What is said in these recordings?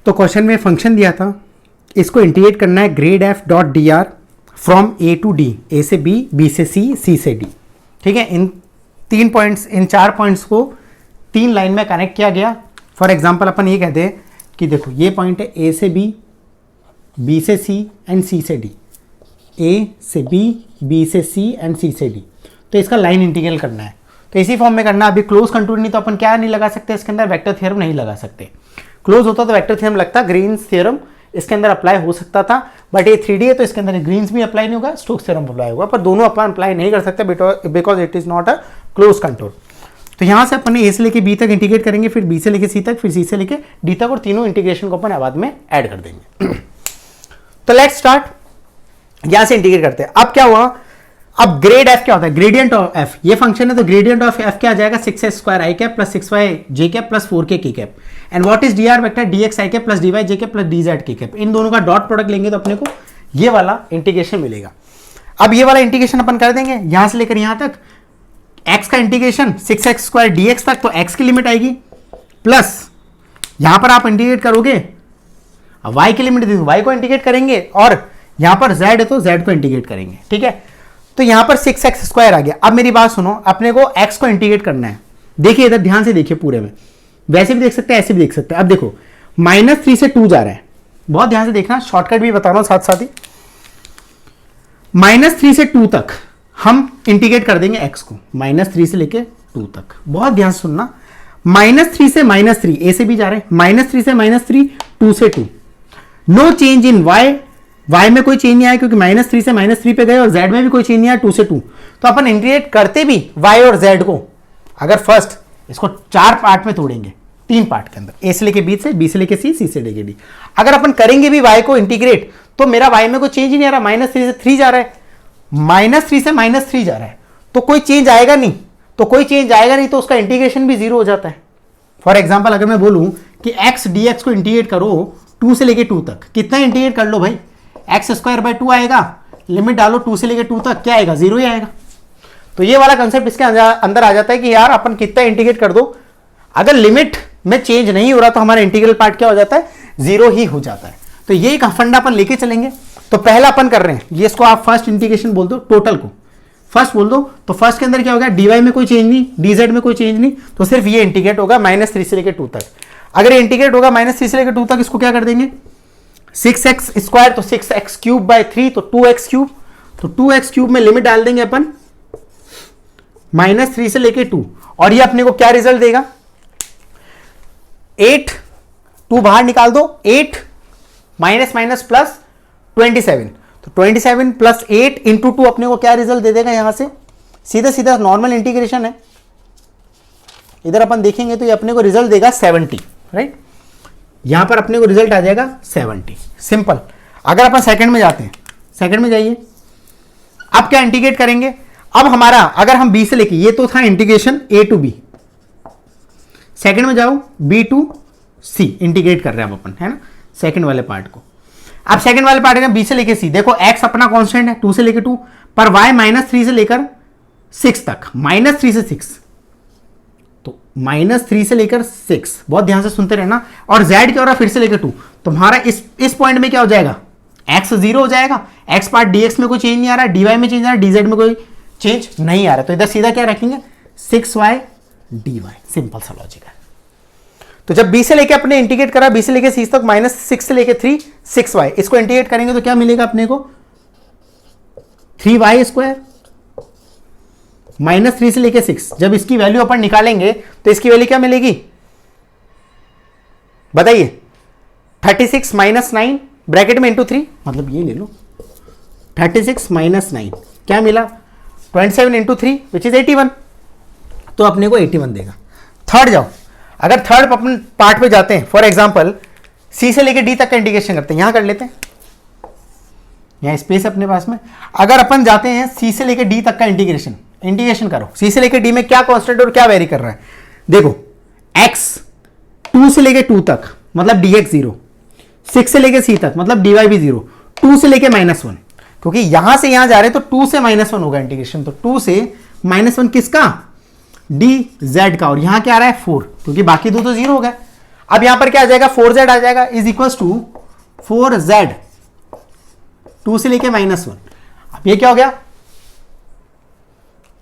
तो क्वेश्चन में फंक्शन दिया था, इसको इंटीग्रेट करना है grad f dot d r from A to D, A से बी, बी से सी, सी से डी। ठीक है, इन 4 पॉइंट्स को 3 लाइन में कनेक्ट किया गया। फॉर एग्जाम्पल अपन ये कहते हैं कि देखो ये पॉइंट है ए से बी से सी एंड सी से डी, ए से बी से सी एंड सी से डी। तो इसका लाइन इंटीग्रल करना है, तो इसी फॉर्म में करना। अभी क्लोज कंटूर नहीं तो अपन क्या नहीं लगा सकते इसके अंदर, वेक्टर थ्योरम नहीं लगा सकते। क्लोज होता तो वेक्टर थ्योरम लगता, ग्रीन्स थ्योरम इसके अंदर अप्लाई हो सकता था, बट ये 3D है तो इसके अंदर ग्रीन्स भी अप्लाई नहीं होगा, स्टोक्स थ्योरम अप्लाई होगा, पर दोनों अपन अप्लाई नहीं कर सकते because it is not a close contour. तो यहाँ से अपन ए से लेके बी तक इंटीग्रेट करेंगे, फिर बी से लेके सी तक, फिर सी से लेके डी तक, और तीनों इंटीग्रेशन को अपन बाद में ऐड कर देंगे। तो लेट्स स्टार्ट, यहां से इंटीग्रेट करते हैं। अब क्या हुआ, अब ग्रेड एफ क्या होता है, ग्रेडियंट ऑफ एफ, ये फंक्शन है तो ग्रेडियंट ऑफ एफ क्या आ जाएगा, 6x स्क्वायर आई कैप प्लस 6y जे कैप प्लस 4k के cap. And what is D R vector, dx I cap plus dy J cap plus dz के cap. इन दोनों का डॉट प्रोडक्ट लेंगे तो अपने को ये वाला इंटीग्रेशन मिलेगा। अब ये वाला इंटीग्रेशन अपन कर देंगे यहां से लेकर यहां तक, x का इंटीग्रेशन 6x स्क्वायर dx तक, तो x की लिमिट आएगी, प्लस यहां पर आप इंटीग्रेट करोगे, y की लिमिट देखो, y को इंटीग्रेट करेंगे, और यहां पर z है तो z को इंटीग्रेट करेंगे। ठीक है, तो यहां पर 6x स्क्वायर आ गया। अब मेरी बात सुनो, अपने को x को इंटीग्रेट करना है। देखिए इधर ध्यान से देखिए, पूरे में वैसे भी देख सकते हैं, ऐसे भी देख सकते हैं। अब देखो -3 से 2 जा रहा है, बहुत ध्यान से देखना, शॉर्टकट भी बता रहा हूं साथ साथ ही। -3 से 2 तक हम इंटीग्रेट कर देंगे x को, -3 से लेके 2 तक, बहुत ध्यान से सुनना। -3 से -3, a से b जा रहे हैं, -3 से -3, 2 से 2, नो चेंज इन y में कोई चेंज नहीं आया क्योंकि -3 से -3 पे गए, और z में भी कोई चेंज नहीं आया 2 से 2। तो अपन इंटीग्रेट करते भी y और z को, अगर फर्स्ट इसको 4 पार्ट में तोड़ेंगे, 3 पार्ट के अंदर, a से लेके b से, b से लेके c, c से लेके d, अगर अपन करेंगे भी y को इंटीग्रेट, तो मेरा y में कोई चेंज ही नहीं आ रहा, -3 से 3 जा रहा है, -3 से -3 जा रहा है, तो कोई चेंज आएगा नहीं, तो उसका इंटीग्रेशन भी 0 हो जाता है। फॉर एग्जाम्पल अगर मैं बोलूं कि x dx को इंटीग्रेट करो 2 से लेके 2 तक, कितना इंटीग्रेट कर लो भाई, एक्स स्क्वायर बाय 2 आएगा, लिमिट डालो 2 से लेके 2 तक, क्या आएगा, 0 ही आएगा। तो ये वाला कंसेप्ट इसके अंदर आ जाता है कि यार अपन कितना इंटीग्रेट कर दो, अगर लिमिट में चेंज नहीं हो रहा तो हमारा इंटीग्रल पार्ट क्या हो जाता है, 0 ही हो जाता है। तो ये एक फंडा अपन लेके चलेंगे। तो पहला अपन कर रहे हैं, ये इसको आप फर्स्ट इंटीग्रेशन बोल दो, टोटल को फर्स्ट बोल दो, तो फर्स्ट के अंदर क्या होगा, dy में कोई चेंज नहीं, dz में कोई चेंज नहीं, तो सिर्फ ये इंटीग्रेट होगा -3 से लेके 2 तक। अगर ये इंटीग्रेट होगा -3 से लेके 2 तक, इसको क्या कर देंगे, 6x स्क्वायर, तो 6x क्यूब बाय 3, तो 2x क्यूब, तो 2x क्यूब में लिमिट डाल देंगे अपन -3 से लेके 2, और ये अपने को क्या रिजल्ट देगा, 8, 2 बाहर निकाल दो, 8 माइनस प्लस 27, तो 27 प्लस 8 इंटू 2 अपने को क्या रिजल्ट दे देगा, यहां से सीधा सीधा नॉर्मल इंटीग्रेशन है, इधर अपन देखेंगे तो ये अपने को रिजल्ट देगा 70, राइट, यहां पर अपने को रिजल्ट आ जाएगा 70, सिंपल। अगर अपन सेकंड में जाते हैं, सेकंड में जाइए, अब क्या इंटीग्रेट करेंगे, अब हमारा अगर हम b से लेके, ये तो था integration a to b, second में जाओ b टू c इंटीग्रेट कर रहे हैं अब अपन, है ना, सेकंड वाले पार्ट को। अब सेकंड वाले पार्ट में b से लेके c, देखो x अपना कांस्टेंट है 2 से लेके 2, पर y -3 से लेकर 6 तक, -3 से 6, तो -3 से लेकर 6, बहुत ध्यान से सुनते रहना। और z क्या हो रहा है, फिर से लेकर 2, तो हमारा इस पॉइंट में क्या हो जाएगा, x 0 हो जाएगा, x पार्ट dx में कोई चेंज नहीं आ रहा है, dy में चेंज आ रहा है, dz में कोई चेंज नहीं आ रहा, तो इधर सीधा क्या रखेंगे, 6y dy, सिंपल सा लॉजिक है। तो जब b से लेके अपने इंटीग्रेट करा, b से लेके c तक, -6 से लेके 3, 6y, इसको इंटीग्रेट करेंगे तो क्या मिलेगा अपने को, 3y स्क्वायर, -3 से लेके 6, जब इसकी वैल्यू अपन निकालेंगे तो इसकी वैल्यू क्या मिलेगी, बताइए, 36 - 9 ब्रैकेट में इंटू 3, मतलब ये ले लो, 36 - 9 क्या मिला, 27 इंटू 3 विच इज 81, तो अपने को 81 देगा। थर्ड जाओ, अगर थर्ड अपन पार्ट पे जाते हैं, फॉर एग्जांपल सी से लेके डी तक का इंटीग्रेशन करते हैं, यहां कर लेते हैं, यहां स्पेस अपने पास में। अगर अपन जाते हैं सी से लेके डी तक का इंटीग्रेशन करो, सी से लेके डी में क्या कांस्टेंट और क्या वेरी कर रहा है, देखो x 2 से लेके 2 तक मतलब dx 0, 6 से लेके c तक मतलब dy भी 0, 2 से लेके -1, क्योंकि यहां से यहां जा रहे हैं तो 2 से -1 होगा इंटीग्रेशन, तो 2 से -1 किसका, dz का, और यहां क्या आ रहा है 4, क्योंकि बाकी दो तो 0 हो गए। अब यहां पर क्या आ जाएगा, 4z आ जाएगा इज इक्वल टू 4z 2 से लेके -1। अब ये क्या हो गया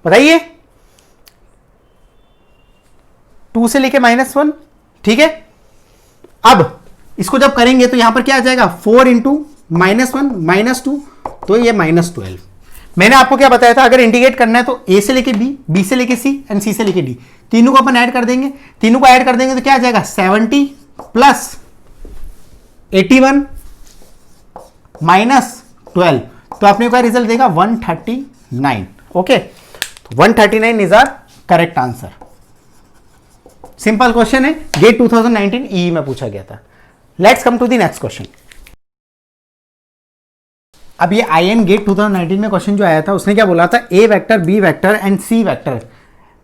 बताइए, 2 से लेके -1, ठीक है। अब इसको जब करेंगे तो यहां पर क्या आ जाएगा, 4 इंटू -1 -2, तो ये -12। मैंने आपको क्या बताया था, अगर इंटीग्रेट करना है तो a से लेके b से लेके c एंड c से लेके d, तीनों को अपन ऐड कर देंगे। तीनों को ऐड कर देंगे तो क्या आ जाएगा, 70 प्लस 81 माइनस 12, तो आपने क्या रिजल्ट देगा 139। Okay, 139 is our correct answer. Simple question है, गेट 2019 ई में पूछा गया था। Let's come to the next question. अब ये IN गेट 2019 में क्वेश्चन जो आया था उसने क्या बोला था, A vector B vector and C vector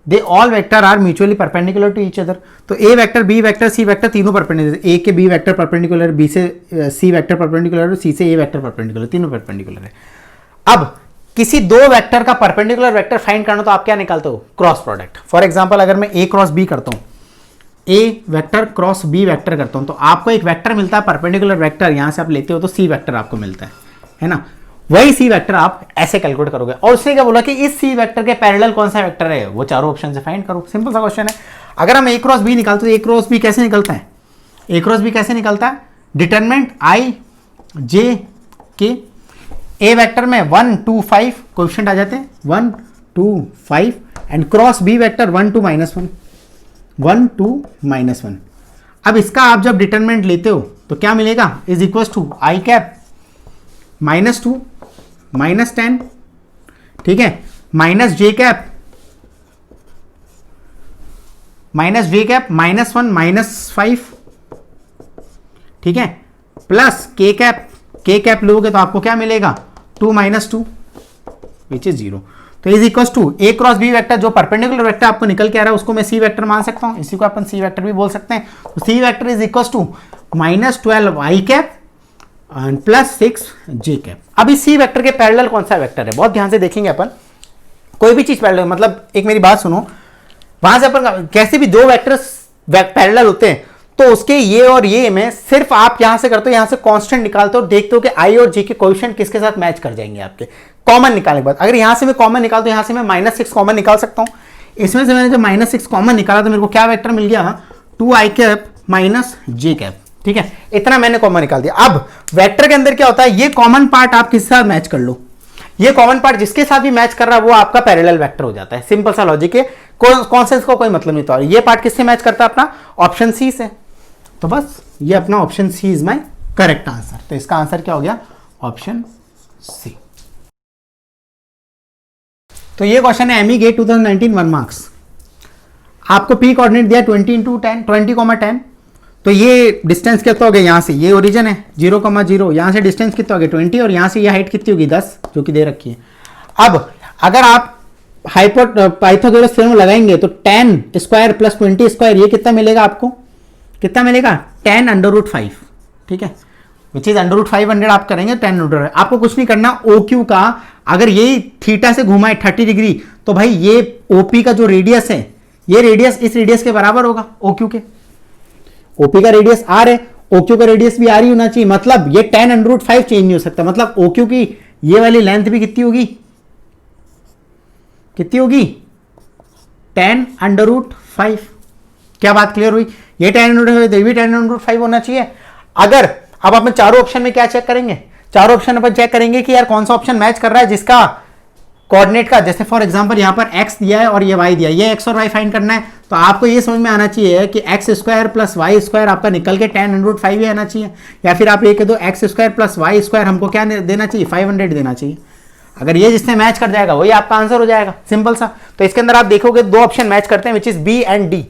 they all vector are mutually perpendicular to each other. तो A vector B vector C vector तीनों परपेंडिकुलर, ए के बी वेक्टर परपेंडिकुलर, बी से सी वेक्टर परपेंडिकुलर, सी से ए vector perpendicular, तीनों perpendicular है। अब किसी दो वेक्टर का परपेंडिकुलर वेक्टर फाइंड करना तो आप क्या निकालते हो, क्रॉस प्रोडक्ट। फॉर एग्जांपल अगर मैं ए क्रॉस बी करता हूं, ए वेक्टर क्रॉस बी वेक्टर करता हूं, तो आपको एक वेक्टर मिलता है परपेंडिकुलर वेक्टर, यहां से आप लेते हो तो सी वेक्टर आपको मिलता है ना। वही सी वेक्टर आप ऐसे कैलकुलेट करोगे। और उसने क्या बोला कि इस सी वेक्टर के पैरेलल कौन सा वेक्टर है, वो चारों ऑप्शन से फाइंड करो। सिंपल सा क्वेश्चन है। अगर हम ए क्रॉस बी निकालते हैं, ए क्रॉस बी कैसे निकलता है, ए क्रॉस बी कैसे निकलता है, डिटरमिनेंट आई जे के, ए वेक्टर में 1 2 5 कोएफिशिएंट आ जाते हैं, 1 2 5 एंड क्रॉस बी वेक्टर 1 2 -1 1 2 -1। अब इसका आप जब डिटरमिनेंट लेते हो तो क्या मिलेगा, is equal to I cap -2 -10, ठीक है, माइनस जे कैप -1 -5, ठीक है, प्लस के कैप लोगे तो आपको क्या मिलेगा 2 -2 विच इज 0। तो is equal to A cross B vector, जो परपेंडिकुलर वेक्टर आपको निकल के आ रहा है उसको मैं सी वेक्टर मान सकता हूं, इसी को अपन सी वेक्टर भी बोल सकते हैं। तो C vector is equal to -12 I cap and +6 J cap. अब इस सी वेक्टर के पैरेलल कौन सा वेक्टर है, बहुत ध्यान से देखेंगे अपन। कोई भी चीज पैरेलल, मतलब एक मेरी बात सुनो, वहां से अपन कैसे भी दो वेक्टर्स पैरेलल होते हैं तो उसके ये और ये में सिर्फ आप यहां से करते हो, यहां से कांस्टेंट निकालते हो, देखते हो कि आई और जे के कोएफिशिएंट किसके साथ मैच कर जाएंगे आपके। कॉमन निकालने के बाद अगर यहां से मैं कॉमन निकालता हूं, यहां से मैं -6 कॉमन निकाल सकता हूं। इसमें से मैंने जब -6 कॉमन निकाला तो मेरे को क्या वेक्टर मिल गया, 2 आई कैप -j कैप, ठीक है, इतना मैंने कॉमन निकाल दिया। अब वेक्टर के अंदर क्या होता है, ये कॉमन पार्ट आप किसके साथ मैच कर लो, ये कॉमन पार्ट जिसके साथ भी मैच कर रहा है वो आपका पैरेलल वेक्टर हो जाता है। सिंपल सा लॉजिक है, कॉन्सेंस को कोई मतलब नहीं। तो ये पार्ट किससे मैच करता है, अपना ऑप्शन सी से। तो बस ये अपना option C is my correct answer. तो इसका आंसर क्या हो गया, ऑप्शन सी। तो ये क्वेश्चन है एमई गेट 2019 1 मार्क्स। आपको पी कोऑर्डिनेट दिया 20 × 10 20,10। तो ये डिस्टेंस कितना हो गया, यहाँ से ये ओरिजिन है 0,0, यहाँ से डिस्टेंस कितना हो गया 20 और यहाँ से ये हाइट कितनी होगी 10 जो कि दे रखी है। अब अगर आप पाइथागोरस थ्योरम लगाएंगे तो 10 स्क्वायर प्लस 20 स्क्वायर ये कितना मिलेगा आपको, कितना मिलेगा 10√5, ठीक है, विच इज √500 आप करेंगे 10 आपको कुछ नहीं करना। OQ का अगर ये थीटा से घुमा है 30 डिग्री तो भाई ये OP का जो रेडियस है ये रेडियस इस रेडियस के बराबर होगा OQ के। OP का रेडियस R है, OQ का रेडियस भी R ही होना चाहिए, मतलब ये 10√5 चेंज नहीं हो सकता, मतलब OQ की ये वाली लेंथ भी कितनी होगी, कितनी होगी 10√5। क्या बात क्लियर हुई, ये 10√5 भी 10√5 होना चाहिए। अगर अब अपन चारों ऑप्शन में क्या चेक करेंगे, चारों ऑप्शन अपन चेक करेंगे कि यार कौन सा ऑप्शन मैच कर रहा है जिसका कोऑर्डिनेट का, जैसे फॉर एग्जांपल यहां पर x दिया है और ये y दिया है, ये x और y फाइंड करना है तो आपको ये समझ में आना चाहिए कि x² + y² आपका निकल के 10√5 ही आना चाहिए, या फिर आप ये कह दो x² + y² हमको क्या देना चाहिए 500 देना चाहिए। अगर ये जिससे मैच कर जाएगा वही आपका आंसर हो जाएगा, सिंपल सा। तो इसके अंदर आप देखोगे दो ऑप्शन मैच करते हैं which is B and D.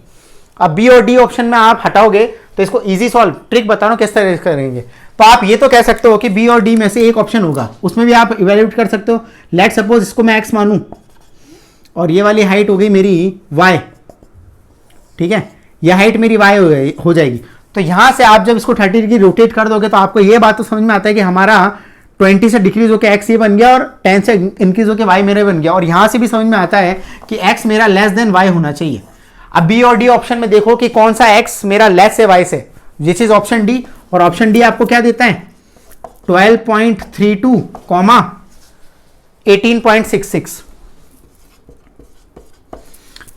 अब बी और डी ऑप्शन में आप हटाओगे तो इसको इजी सॉल्व ट्रिक बता रहा हूं किस तरह करेंगे। तो आप ये तो कह सकते हो कि बी और डी में से एक ऑप्शन होगा, उसमें भी आप इवेल्युएट कर सकते हो। लेट सपोज इसको मैं x मानूं और ये वाली हाइट हो गई मेरी y, ठीक है, ये हाइट मेरी y हो जाएगी। तो यहां से आप जब इसको 30 डिग्री रोटेट कर दोगे तो आपको ये बात तो समझ में आता है कि हमारा 20 से डिक्रीज होकर x ये बन गया और 10 से इंक्रीज होकर y मेरा बन गया, और यहां से भी समझ में आता है कि x मेरा लेस देन y होना चाहिए। अब बी और डी ऑप्शन में देखो कि कौन सा एक्स मेरा लेस है वाई से, विच इज ऑप्शन डी, और ऑप्शन डी आपको क्या देता है 12.32 कॉमा 18.66।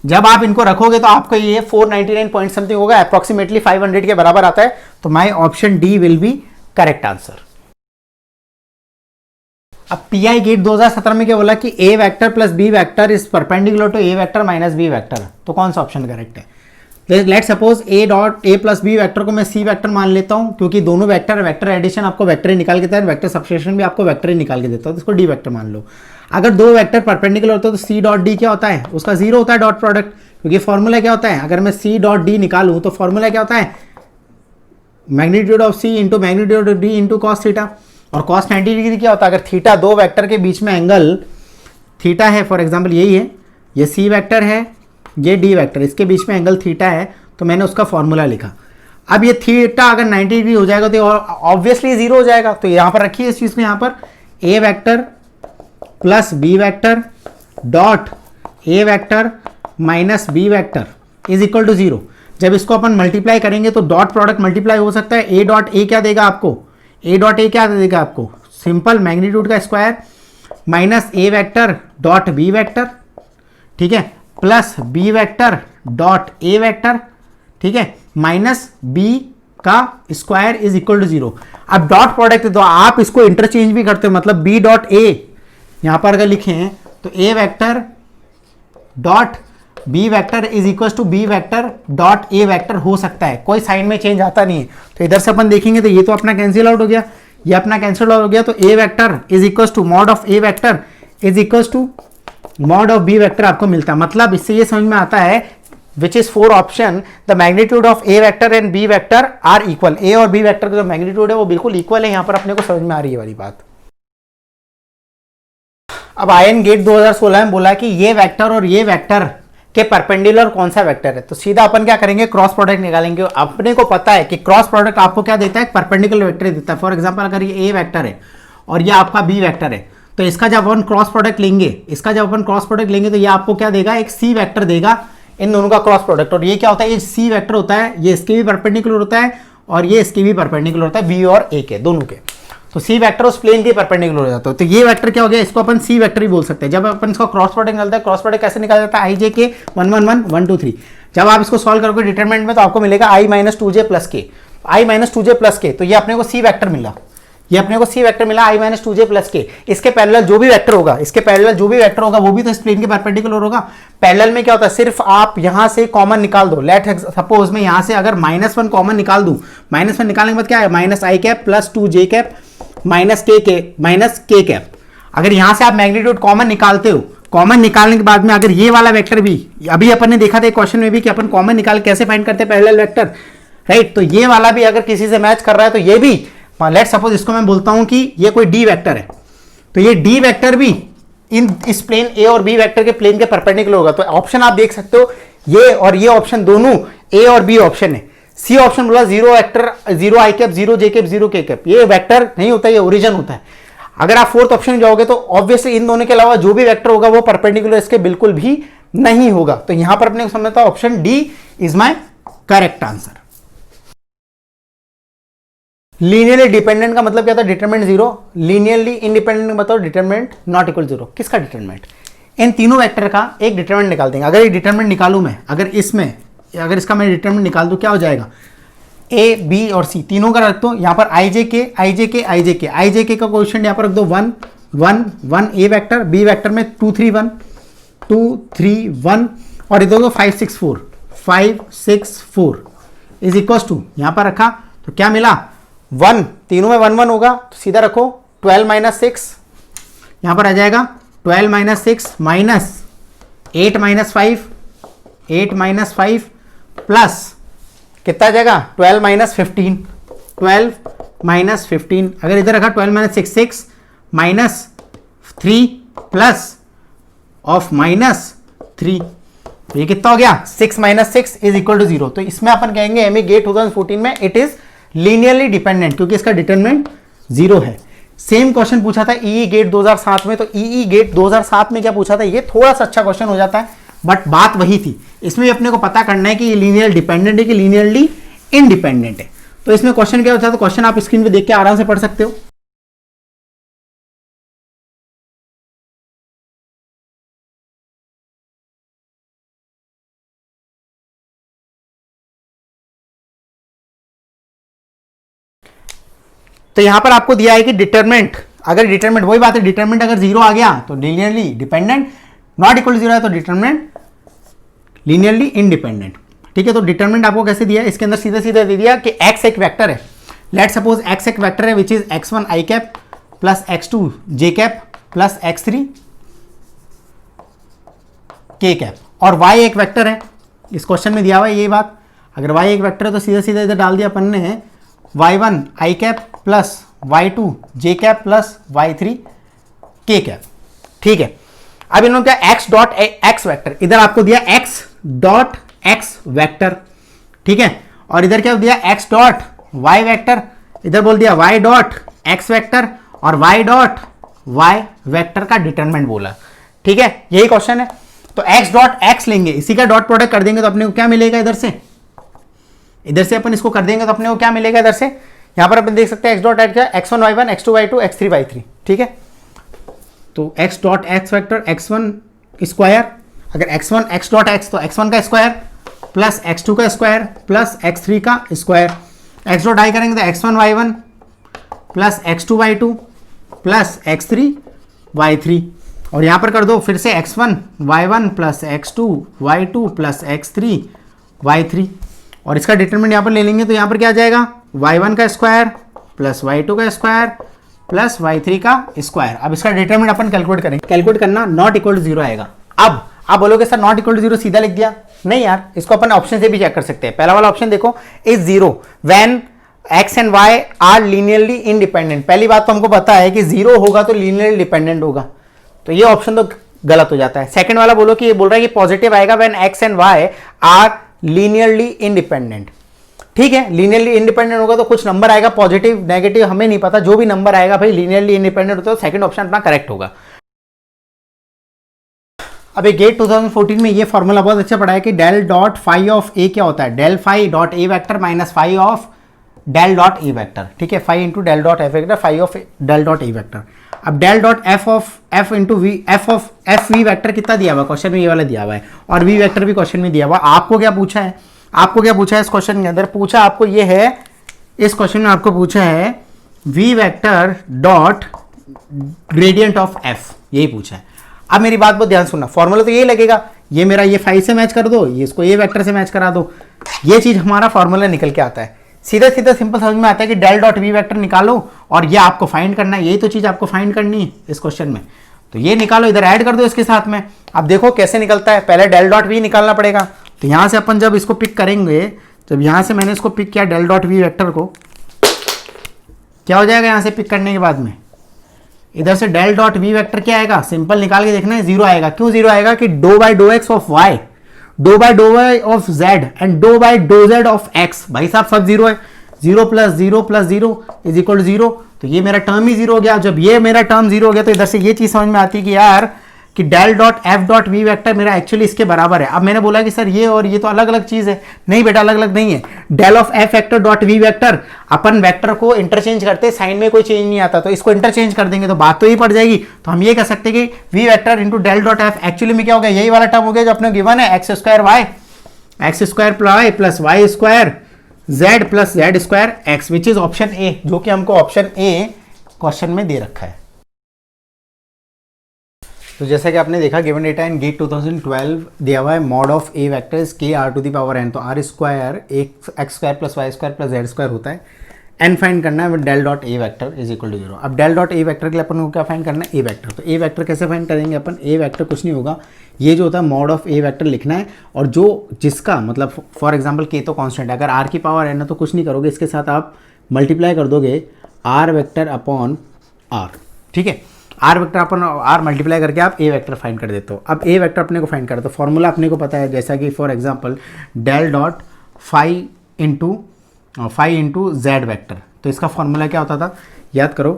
जब आप इनको रखोगे तो आपको ये 499 पॉइंट समथिंग होगा, अप्रोक्सीमेटली 500 के बराबर आता है। तो my option D will be correct answer. अब पीआई गेट 2017 में क्या बोला कि A vector plus B vector is perpendicular to A vector minus B vector, तो कौन सा ऑप्शन करेक्ट है? Let suppose A dot A plus B vector को मैं सी वेक्टर मान लेता हूं, क्योंकि दोनों वेक्टर वेक्टर एडिशन आपको वेक्टर ही निकाल के देता है, वेक्टर सब्सट्रैक्शन भी आपको वेक्टर ही निकाल के देता है, तो इसको डी वेक्टर मान लो। अगर दो वेक्टर परपेंडिकुलर होते तो सी डॉट डी क्या होता है, उसका जीरो होता है डॉट प्रोडक्ट, क्योंकि फॉर्मूला क्या होता है, अगर मैं सी डॉट डी निकालूं तो फॉर्मूला क्या होता है magnitude of C into magnitude of D into cos theta, और कॉस 90 डिग्री क्या होता है, अगर थीटा दो वेक्टर के बीच में एंगल थीटा है, फॉर एग्जांपल यही है, ये सी वेक्टर है, ये डी वेक्टर, इसके बीच में एंगल थीटा है, तो मैंने उसका फॉर्मूला लिखा। अब ये थीटा अगर 90 डिग्री हो जाएगा तो ऑब्वियसली जीरो हो जाएगा, तो यहां पर रखिए इस चीज को, यहां पर A vector plus B vector dot A vector minus B vector is equal to zero. जब इसको अपन मल्टीप्लाई करेंगे तो डॉट प्रोडक्ट मल्टीप्लाई हो सकता है, ए डॉट ए क्या देगा आपको, ए डॉट ए क्या देगा आपको, सिंपल मैग्नीट्यूड का square minus A vector dot B vector, ठीक है, plus B vector dot A vector, ठीक है, माइनस बी का square is equal to zero. अब डॉट प्रोडक्ट तो आप इसको इंटरचेंज भी करते हो, मतलब बी डॉट ए यहां पर अगर लिखे हैं तो A vector dot B vector is equal to B vector dot A vector हो सकता है, कोई साइन में चेंज आता नहीं है। तो इधर से अपन देखेंगे तो ये तो अपना कैंसिल आउट हो गया, ये अपना कैंसिल आउट हो गया, तो A vector is equal to mod of A vector is equal to mod of B vector आपको मिलता है। मतलब इससे ये समझ में आता है which is four option the magnitude of A vector and B vector are equal, A और बी वेक्टर का जो मैग्नीट्यूड है वो बिल्कुल इक्वल है, यहां पर अपने को समझ में आ रही है वाली बात। अब आयन गेट 2016 में बोला कि ये वेक्टर और ये वेक्टर के परपेंडिकुलर कौन सा वेक्टर है, तो सीधा अपन क्या करेंगे क्रॉस प्रोडक्ट निकालेंगे। अपने को पता है कि क्रॉस प्रोडक्ट आपको क्या देता है, परपेंडिकुलर वेक्टर देता है। फॉर एग्जांपल अगर ये ए वेक्टर है और ये आपका बी वेक्टर है, तो इसका जब अपन क्रॉस प्रोडक्ट लेंगे, तो ये आपको क्या देगा, एक सी वेक्टर देगा, इन दोनों का क्रॉस प्रोडक्ट। और ये क्या होता है, ये सी वेक्टर होता है, ये इसके भी परपेंडिकुलर होता है और ये इसके भी परपेंडिकुलर होता है, बी और ए के दोनों के। तो सी वेक्टर उस प्लेन के परपेंडिकुलर हो जाता है, तो ये वेक्टर क्या हो गया, इसको अपन सी वेक्टर ही बोल सकते हैं। जब अपन इसका क्रॉस प्रोडक्ट निकलता है, क्रॉस प्रोडक्ट कैसे निकाला जाता है, आई जे के 1 1 1 1 2 3। जब आप इसको सॉल्व करोगे डिटरमिनेंट में तो आपको मिलेगा आई माइनस 2j प्लस के, आई माइनस 2j प्लस के, तो ये अपने को सी वेक्टर मिला, ये अपने को सी वेक्टर मिला आई माइनस 2j प्लस के। इसके पैरेलल जो भी वेक्टर होगा, इसके पैरेलल जो भी वेक्टर होगा वो भी तो इस प्लेन के परपेंडिकुलर होगा। पैरेलल में क्या होता है, सिर्फ आप यहां से कॉमन निकाल दो। लेट सपोज मैं यहां से अगर -1 कॉमन निकाल दूं, -1 निकालने के बाद क्या है, minus I cap plus 2j cap minus K cap. अगर यहां से आप मैग्नीट्यूड कॉमन निकालते हो, कॉमन निकालने के बाद में अगर ये वाला वेक्टर भी, अभी अपन ने देखा था क्वेश्चन में भी कि अपन कॉमन निकाल कैसे फाइंड करते हैं पैरेलल वेक्टर, राइट। तो ये वाला भी अगर किसी से मैच कर रहा है तो ये भी, लेट सपोज इसको मैं बोलता हूं कि ये कोई डी वेक्टर है, तो ये डी वेक्टर भी इस प्लेन ए और बी वेक्टर के प्लेन के परपेंडिकुलर होगा। तो ऑप्शन आप देख सकते हो, ये और ये ऑप्शन दोनों ए और बी ऑप्शन है। सी ऑप्शन बोला जीरो वेक्टर, जीरो आई कैप, जीरो जे कैप, जीरो के कैप, ये वेक्टर नहीं होता, ये ओरिजिन होता है। अगर आप फोर्थ ऑप्शन में जाओगे तो ऑब्वियसली इन दोनों के अलावा जो भी वेक्टर होगा वो परपेंडिकुलर इसके बिल्कुल भी नहीं होगा। तो यहां पर अपने को समझता है option D is my correct answer. Linearly dependent का मतलब क्या था, डिटरमिनेंट जीरो। लीनियरली इंडिपेंडेंट का मतलब डिटरमिनेंट नॉट इक्वल जीरो। किसका डिटरमिनेंट, इन तीनों वेक्टर का एक डिटरमिनेंट निकाल देंगे। अगर ये डिटरमिनेंट निकालूं मैं, अगर इसमें अगर इसका मैं डिटरमिनेंट निकाल दूं, क्या हो जाएगा, ए बी और सी तीनों का रख दो यहाँ पर, आई जे के का कोएफिशिएंट यहाँ पर रख दो 1 1 1 ए वेक्टर, बी वेक्टर में 2 3 1 2 3 1 और इधर को 5 6 4 इज इक्वल टू यहाँ पर रखा, तो क्या मिला 1, तीनों में 1 1 होगा, तो सीधा रखो 12 माइनस 6 यहाँ पर आ जाएगा, 12 माइनस 6 माइनस 8 माइनस 5 प्लस कितना जाएगा 12 माइनस 15, अगर इधर रखा 12 minus 6 minus 3 plus of minus 3, तो ये कितना हो गया 6 माइनस 6 इज इक्वल टू 0। तो इसमें अपन कहेंगे एमई गेट 2014 में इट इज लीनियरली डिपेंडेंट, क्योंकि इसका डिटरमिनेंट 0 है। सेम क्वेश्चन पूछा था ईई गेट 2007 में, तो ईई गेट 2007 में क्या पूछा था, ये थोड़ा सा अच्छा क्वेश्चन हो जाता है, बट बात वही थी। इसमें भी अपने को पता करना है कि ये लीनियर डिपेंडेंट है कि लीनियरली इंडिपेंडेंट है। तो इसमें क्वेश्चन क्या होता है, तो क्वेश्चन आप स्क्रीन पे देख के आराम से पढ़ सकते हो। तो यहां पर आपको दिया है कि डिटरमिनेंट, अगर डिटरमिनेंट, वही बात है, डिटरमिनेंट अगर जीरो आ गया तो linearly dependent, not equal to zero है तो डिटरमिनेंट लीनियरली इंडिपेंडेंट। ठीक है, तो डिटरमिनेंट आपको कैसे दिया है, इसके अंदर सीधा सीधा दे दिया कि x एक वेक्टर है, लेट सपोज x एक वेक्टर है which is x1 i cap plus x2 j cap plus x3 k cap, और y एक वेक्टर है, इस क्वेश्चन में दिया हुआ है ये बात। अगर y एक वेक्टर है तो सीधा सीधा इधर डाल दिया अपन ने y1 i cap plus y2 j cap plus y3 k cap. ठीक है, अब इन्होंने क्या x डॉट x वेक्टर, इधर आपको दिया x डॉट x वेक्टर, ठीक है, और इधर क्या दिया x डॉट y वेक्टर, इधर बोल दिया y डॉट x वेक्टर और y डॉट y वेक्टर का डिटरमिनेंट बोला। ठीक है, यही क्वेश्चन है। तो x डॉट x लेंगे, इसी का डॉट प्रोडक्ट कर देंगे तो अपने को क्या मिलेगा, इधर से अपन इसको कर देंगे तो अपने को क्या मिलेगा, इधर से यहां पर अपन देख सकते हैं x dot x x1 y1 x2 y2 x3 y3। ठीक है, तो x dot x vector x1 square, अगर x1 x डॉट x तो x1 का स्क्वायर प्लस x2 का स्क्वायर प्लस x3 का स्क्वायर, x डॉट i करेंगे तो x1 y1 plus x2 y2 plus x3 y3, और यहां पर कर दो फिर से x1 y1 plus x2 y2 plus x3 y3, और इसका डिटरमिनेंट यहां पर ले लेंगे तो यहां पर क्या आ जाएगा y1 का स्क्वायर प्लस y2 का स्क्वायर प्लस y3 का स्क्वायर। अब इसका डिटरमिनेंट अपन कैलकुलेट करेंगे, कैलकुलेट करना नॉट इक्वल टू जीरो आएगा। अब आप बोलोगे sir not equal to zero सीधा लिख दिया, नहीं यार, इसको अपन ऑप्शन से भी चेक कर सकते हैं। पहला वाला ऑप्शन देखो, is zero when x and y are linearly independent. पहली बात तो हमको पता है कि जीरो होगा तो लीनियरली डिपेंडेंट होगा, तो ये ऑप्शन तो गलत हो जाता है। सेकंड वाला बोलो कि ये बोल रहा है कि पॉजिटिव आएगा when x and y are linearly independent. ठीक है, लीनियरली इंडिपेंडेंट होगा तो कुछ नंबर आएगा, पॉजिटिव नेगेटिव हमें नहीं पता, जो भी नंबर आएगा भाई लीनियरली इंडिपेंडेंट होता है, तो सेकंड ऑप्शन अपना करेक्ट होगा। अब ये गेट 2014 में ये फॉर्मूला बहुत अच्छा पढ़ा है कि del dot phi of A क्या होता है, del phi dot A vector minus phi of del dot A vector. ठीक है, phi into del dot F vector, phi of del dot A vector. अब del dot F of F into V, F of F V vector कितना दिया हुआ question में, ये वाला दिया हुआ है, और वी वेक्टर भी क्वेश्चन में दिया हुआ। आपको क्या पूछा है, आपको क्या पूछा है इस क्वेश्चन के अंदर, पूछा आपको ये है, इस क्वेश्चन में आपको पूछा है V vector dot gradient of F, यही पूछा है। अब मेरी बात बहुत ध्यान सुनना, फॉर्मूला तो यही लगेगा, ये मेरा ये फाई से मैच कर दो, ये इसको ये वेक्टर से मैच करा दो, ये चीज हमारा फॉर्मूला निकल के आता है। सीधा सीधा सिंपल समझ में आता है कि डेल डॉट वी वेक्टर निकालो और ये आपको फाइंड करना है, यही तो चीज आपको फाइंड करनी है इस क्वेश्चन में। तो ये निकालो, इधर ऐड कर दो इसके साथ में। अब देखो कैसे निकलता है, पहले डेल डॉट वी निकालना पड़ेगा, तो यहां से अपन जब इसको पिक करेंगे, जब यहां से मैंने इसको पिक किया डेल डॉट वी वेक्टर को, क्या हो जाएगा यहां से पिक करने के बाद में, इधर से डेल डॉट वी वेक्टर क्या आएगा, सिंपल निकाल के देखना है, जीरो आएगा। क्यों जीरो आएगा कि do by do X of Y, do by do Y of Z and do by do Z of X, भाई साहब सब जीरो है, zero plus zero is equal to zero, तो ये मेरा टर्म ही जीरो हो गया। जब ये मेरा टर्म जीरो हो गया तो इधर से ये चीज समझ में आती है कि यार कि del dot F dot V vector मेरा एक्चुअली इसके बराबर है। अब मैंने बोला कि सर ये और ये तो अलग अलग चीज है, नहीं बेटा अलग अलग नहीं है। Del of F vector dot V vector, अपन वेक्टर को इंटरचेंज करते, साइन में कोई चेंज नहीं आता, तो इसको इंटरचेंज कर देंगे तो बात तो ही पड़ जाएगी। तो हम ये कह सकते हैं कि V vector into del dot F actually में क्या हो गया, यही वाला टर्म हो गया जो अपने गिवन है, X square Y plus Y square Z plus Z square X, which is option A, जो कि हमको ऑप्शन ए क्वेश्चन में दे रखा है। तो जैसा कि आपने देखा गिवन डेटा इन गेट 2012 दिया हुआ है मॉड ऑफ ए वेक्टर्स के are to the power n, तो r square x square plus Y square plus Z square होता है, एन फाइंड करना है del dot A vector is equal to zero. अब डेल डॉट ए वेक्टर के लिए अपन को क्या फाइंड करना है, ए वेक्टर। तो ए वेक्टर कैसे फाइंड करेंगे अपन, ए वेक्टर कुछ नहीं होगा, ये जो होता है मॉड ऑफ ए वेक्टर लिखना है, और जो जिसका मतलब फॉर एग्जांपल के तो कांस्टेंट है, अगर आर की पावर एन है तो कुछ नहीं करोगे, इसके साथ आप मल्टीप्लाई कर दोगे आर वेक्टर अपॉन आर। ठीक है, आर वेक्टर अपन आर मल्टीप्लाई करके आप ए वेक्टर फाइंड कर देते हो। अब ए वेक्टर अपने को फाइंड करते हो, फॉर्मूला अपने को पता है, जैसा कि for example del dot phi into Z vector, तो इसका फॉर्मूला क्या होता था याद करो,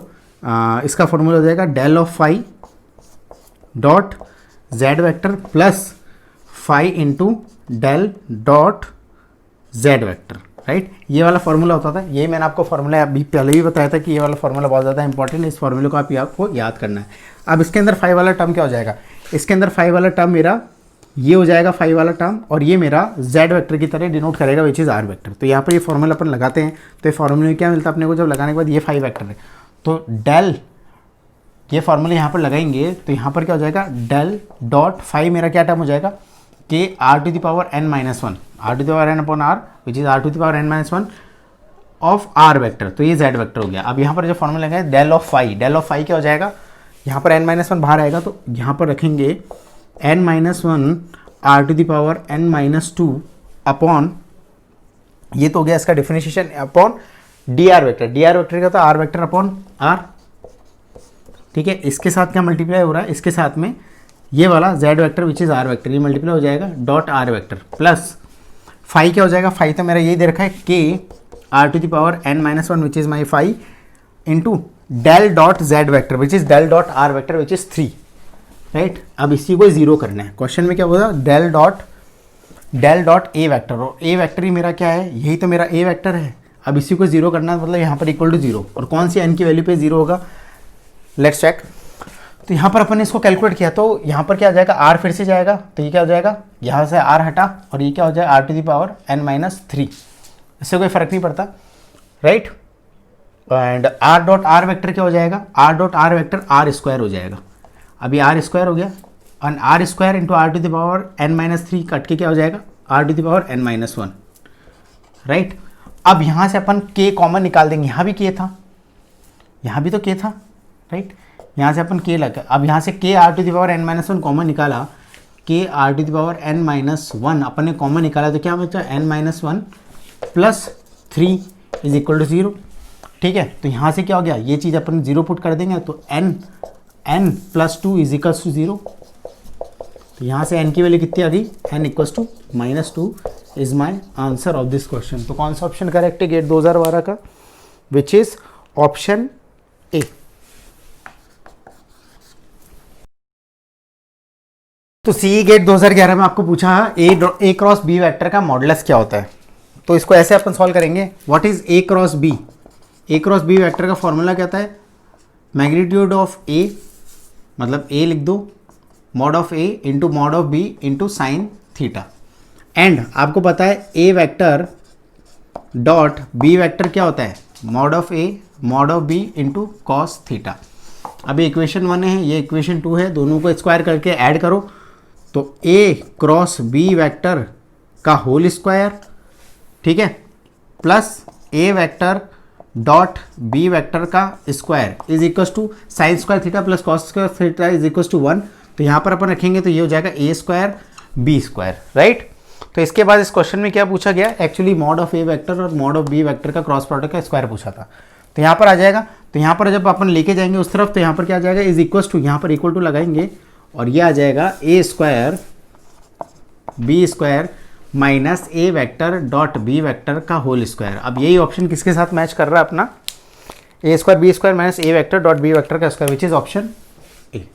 इसका फॉर्मूला हो जाएगा del of phi dot Z vector plus phi into del dot Z vector, right. ये वाला फॉर्मूला होता था, ये मैंने आपको फॉर्मूला अभी पहले भी बताया था कि ये वाला फॉर्मूला बहुत ज़्यादा इंपॉर्टेंट है, इस फॉर्मूले को आपको याद करना है। अब इसके अंदर फाई वाला टर्म क्या हो जाएगा, इसके अंदर फाई वाला टर्म मेरा ये हो जाएगा फाई वाला टर्म, और ये मेरा जेड वेक्टर की तरह डिनोट करेगा विच इज़ आर वेक्टर। तो यहाँ पर ये फॉर्मूला अपन लगाते हैं, तो ये फॉर्मूले में क्या मिलता है अपने को, जब लगाने के बाद ये फाई वेक्टर है तो डेल, ये फॉर्मूला यहाँ पर लगाएंगे तो यहाँ पर क्या हो जाएगा, डेल डॉट फाई मेरा क्या टर्म हो जाएगा कि R to the power n minus one, R to the power n upon R which is R to the power n minus one of R vector. तो ये जेड वेक्टर हो गया। अब यहाँ पर जो फॉर्मूला लगाए del of phi, del of phi क्या हो जाएगा, यहाँ पर n माइनस वन बाहर आएगा तो यहाँ पर रखेंगे n minus one R to the power n minus two upon, ये तो हो गया इसका differentiation, upon D R vector, D R vector का तो आर वेक्टर अपॉन आर, ठीक है। इसके साथ क्या मल्टीप्लाई हो रहा है, इसके साथ में ये वाला Z vector which is R vector, ये मल्टीप्लाई हो जाएगा dot R vector plus phi क्या हो जाएगा, फाई तो मेरा यही दे रखा है के are to the power n minus one which is my phi into del dot Z vector which is del dot R vector which is 3, right. अब इसी को जीरो करना है, क्वेश्चन में क्या बोला, डेल डॉट ए वेक्टर, और ए vector ही मेरा क्या है, यही तो मेरा ए वेक्टर है। अब इसी को जीरो करना है, मतलब यहाँ पर इक्वल टू जीरो, और कौन सी n की वैल्यू पे जीरो होगा, लेट्स चेक। तो यहाँ पर अपन ने इसको कैलकुलेट किया तो यहाँ पर क्या हो जाएगा, r फिर से जाएगा तो ये क्या हो जाएगा, यहाँ से r हटा और ये क्या हो जाएगा R to the power n minus three, इससे कोई फर्क नहीं पड़ता, right. And r dot R vector क्या हो जाएगा, r dot R vector R square हो जाएगा। अभी आर स्क्वायर हो गया, और R square into R to the power n minus three cut के क्या हो जाएगा, R to the power n minus one, right. अब यहाँ से अपन k कॉमन निकाल देंगे, यहाँ भी k था, यहाँ भी तो k था, राइट। यहाँ से अपन k लगा, अब यहाँ से k R to the power n minus one common निकाला, k R to the power n minus one अपन ने कॉमन निकाला तो क्या बचा, n minus one plus three is equal to zero, ठीक है। तो यहाँ से क्या हो गया, ये चीज़ अपन जीरो पुट कर देंगे तो n plus two is equals to zero, तो यहाँ से n की वैल्यू कितनी आ गई, n equals to minus two is my answer of this question. तो कौन सा ऑप्शन करेक्ट है गेट 2012 का, विच इज ऑप्शन ए। तो सी गेट 2011 में आपको पूछा ए क्रॉस बी वेक्टर का मॉडुलस क्या होता है, तो इसको ऐसे अपन सॉल्व करेंगे, what is A cross B, A cross B vector का फॉर्मूला क्या होता है, मैग्नीट्यूड ऑफ ए, मतलब ए लिख दो, mod of A into mod of B into sine theta, and आपको पता है A vector dot B vector क्या होता है, mod of A mod of B into cos theta. अभी इक्वेशन 1 है, ये इक्वेशन 2 है, दोनों को स्क्वायर करके ऐड करो तो ए क्रॉस बी वेक्टर का होल स्क्वायर, ठीक है, plus A vector dot B vector का square is equals to sine square theta plus cos square theta is equals to 1। तो यहाँ पर अपन रखेंगे तो ये हो जाएगा ए स्क्वायर बी स्क्वायर, राइट। तो इसके बाद इस क्वेश्चन में क्या पूछा गया, actually mod of A vector और मॉड ऑफ बी वेक्टर का क्रॉस प्रोडक्ट का स्क्वायर पूछा था। तो यहाँ पर आ जाएगा, तो यहाँ पर जब अपन लेके जाएंगे उस तरफ तो यहाँ पर क्या आ जाएगा, इज इक्वल्स टू, यहाँ पर इक्वल टू लगाएंगे और ये आ जाएगा ए square B square minus A vector dot B vector का होल स्क्वायर। अब यही ऑप्शन किसके साथ मैच कर रहा है अपना, ए square B square minus A vector dot B vector का स्क्वायर विच इज ऑप्शन ए।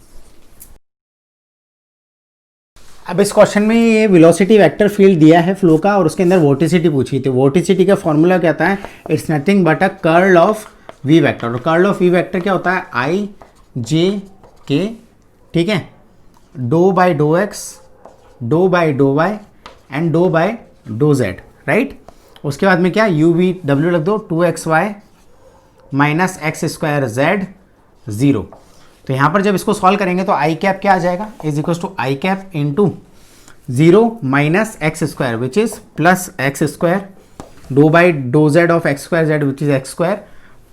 अब इस क्वेश्चन में ये वेलोसिटी वेक्टर फील्ड दिया है फ्लो का और उसके अंदर वोर्टिसिटी पूछी थी। वोर्टिसिटी का फॉर्मूला क्या होता है, it's nothing but a curl of V vector, और कर्ल ऑफ वी वेक्टर क्या होता है, आई जे के, ठीक है, do by do X, do by do Y and do by dough Z, right. उसके बाद में क्या, यू वी डब्ल्यू रख दो, 2xy minus x square Z 0। तो यहाँ पर जब इसको सॉल्व करेंगे तो आई कैप क्या आ जाएगा, is equal to I cap into 0 minus x square which is plus x square, del by do Z of x square z which is x square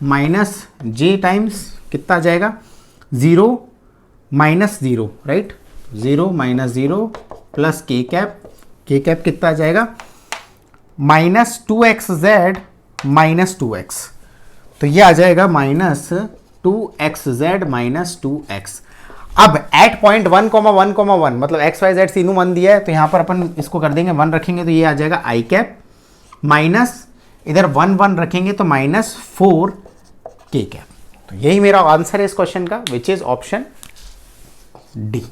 minus j times कितना आ जाएगा, 0 minus 0, right, 0 minus 0 plus k cap कितना आ जाएगा, minus 2xz minus 2x, तो ये आ जाएगा minus 2xz minus 2x। अब एट पॉइंट 1,1,1 मतलब एक्स वाई जेड तीनों 1 दिया है तो यहाँ पर अपन इसको कर देंगे 1 रखेंगे तो ये आ जाएगा आई कैप माइनस इधर 1 1 रखेंगे तो माइनस 4 के कैप। तो यही मेरा आंसर है इस क्वेश्चन का विच इज ऑप्शन डी।